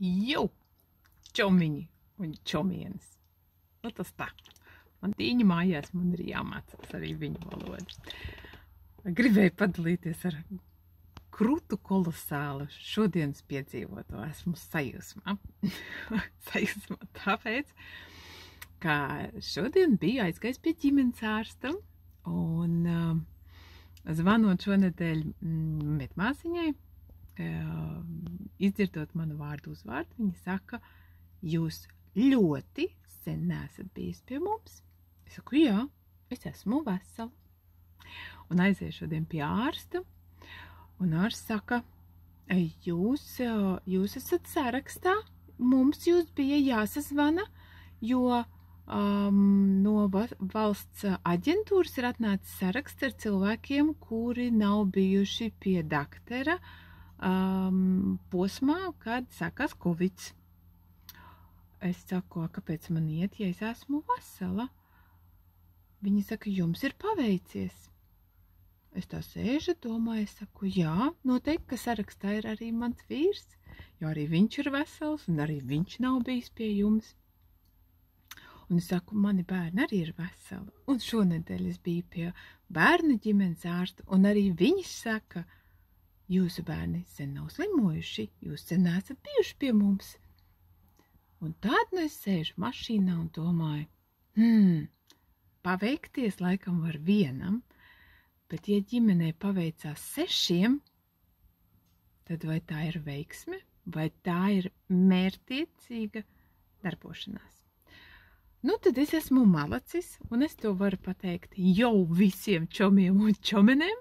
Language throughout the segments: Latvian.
Jau, čomiņi un čomienes. Nu tas tā. Man tīņa mājās, man ir jāmācās arī viņu valodu. Gribēju padalīties ar krūtu kolosālu šodienas piedzīvoto. Esmu sajūsmā. Sajūsmā tāpēc, ka šodien biju aizgājis pie ģimenes ārsta un zvanot šonedēļ metmāsiņai, izdzirdot manu vārdu uzvārdu, viņa saka, jūs ļoti sen neesat bijis pie mums. Es saku, jā, es esmu vesela. Un aizēju šodien pie ārsta, un ārsts saka, jūs esat sarakstā, mums jūs bija jāsazvana, jo no valsts aģentūras ir atnācis saraksts ar cilvēkiem, kuri nav bijuši pie daktera posmā, kad sākās Covid. Es saku, kāpēc man iet, ja es esmu vesela? Viņi saka, jums ir paveicies. Es tā sēžu, domāju, es saku, jā, noteikti, ka sarakstā ir arī mans vīrs, jo arī viņš ir vesels un arī viņš nav bijis pie jums. Un es saku, mani bērni arī ir veseli. Un šonedēļ es biju pie bērnu ģimenes ārsta, un arī viņš saka, jūsu bērni sen nav slimojuši, jūs sen neesat bijuši pie mums. Un tad nu es sēžu mašīnā un domāju, paveikties laikam var vienam, bet ja ģimenei paveicās 6, tad vai tā ir veiksme, vai tā ir mērķtiecīga darbošanās? Nu, tad es esmu malacis, un es to varu pateikt jau visiem čomiem un čomenēm,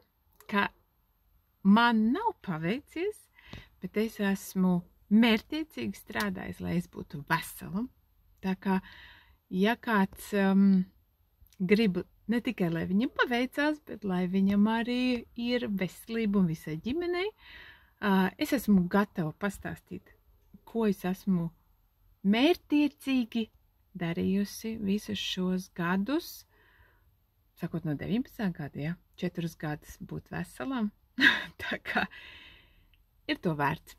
ka man nav paveicies, bet es esmu mērķtiecīgi strādājis, lai es būtu vesela. Tā kā, ja kāds grib ne tikai, lai viņam paveicās, bet lai viņam arī ir veselība un visai ģimenei, es esmu gatava pastāstīt, ko es esmu mērķtiecīgi darījusi visus šos gadus, sakot no 19. gada, ja, 4 gadus būt veselam. Tā kā ir to vērts.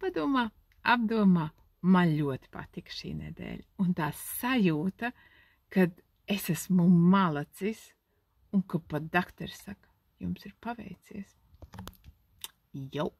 Padomā, apdomā, man ļoti patika šī nedēļa. Un tā sajūta, kad es esmu malacis un ka pat dakteris saka, jums ir paveicies. Jau!